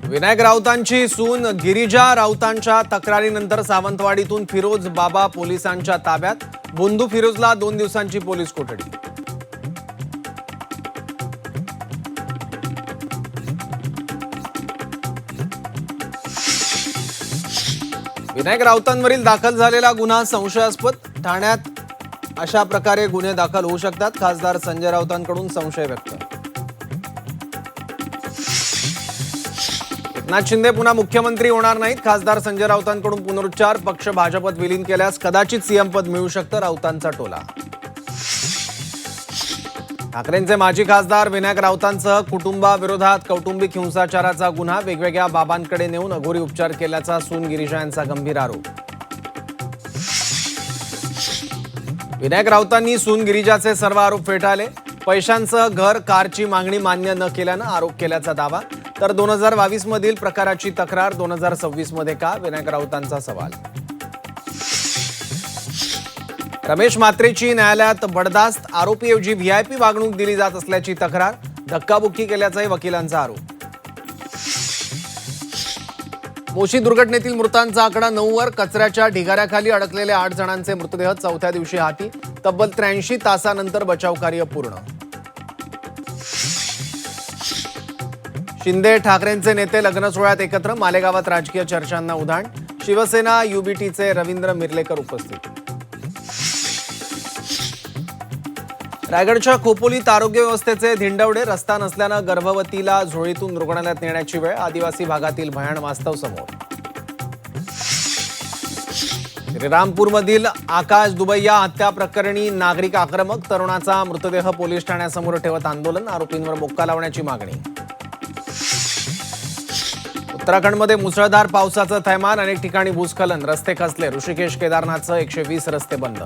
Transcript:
विनायक राऊतांची सून गिरिजा राऊतांच्या तक्रारीनंतर सावंतवाडीतून फिरोज बाबा पोलिसांच्या ताब्यात. बोंधू फिरोजला 2 दिवसांची पोलीस कोठडी. विनायक राऊतांवरील दाखल झालेला गुन्हा संशयास्पद. ठाण्यात अशा प्रकारे गुन्हे दाखल होऊ शकतात. खासदार संजय राऊतांकडून संशय व्यक्त. एकनाथ शिंदे पुन्हा मुख्यमंत्री होणार नाहीत. खासदार संजय राऊतांकडून पुनरुच्चार. पक्ष भाजपत विलीन केल्यास कदाचित सीएम पद मिळू शकतं, राऊतांचा टोला. ठाकरेंचे माजी खासदार विनायक राऊतांसह कुटुंबाविरोधात कौटुंबिक हिंसाचाराचा गुन्हा. वेगवेगळ्या बाबांकडे नेऊन अघोरी उपचार केल्याचा सून गिरिजा यांचा गंभीर आरोप. विनायक राऊतांनी सून गिरिजाचे सर्व आरोप फेटाळले. पैशांसह घर, कारची मागणी मान्य न केल्यानं आरोप केल्याचा दावा. तर 2022 मधील प्रकाराची तक्रार 2026 मध्ये का, विनायक राऊतांचा सवाल. रमेश म्हात्रेची न्यायालयात बडदास्त. आरोपीऐवजी व्हीआयपी वागणूक दिली जात असल्याची तक्रार. धक्काबुक्की केल्याचाही वकिलांचा आरोप. मोशी दुर्घटनेतील मृतांचा आकडा 9 वर. कचऱ्याच्या ढिगाऱ्याखाली अडकलेले 8 जणांचे मृतदेह चौथ्या दिवशी हाती. तब्बल 83 तासानंतर बचाव कार्य पूर्ण. शिंदे ठाकरेंचे नेते लग्न सोहळ्यात एकत्र. मालेगावात राजकीय चर्चांना उधाण. शिवसेना युबीटीचे रवींद्र मिर्लेकर उपस्थित. रायगडच्या खोपोलीत आरोग्य व्यवस्थेचे धिंडवडे. रस्ता नसल्यानं गर्भवतीला झोळीतून रुग्णालयात नेण्याची वेळ. आदिवासी भागातील भयाण वास्तव समोर. श्रीरामपूरमधील आकाश दुबैया हत्या प्रकरणी नागरिक आक्रमक. तरुणाचा मृतदेह पोलीस ठाण्यासमोर ठेवत आंदोलन. आरोपींवर मोक्का लावण्याची मागणी. उत्तराखंडमध्ये मुसळधार पावसाचं थैमान. अनेक ठिकाणी भूस्खलन. रस्ते खचले. ऋषिकेश केदारनाथसह 120 रस्ते बंद.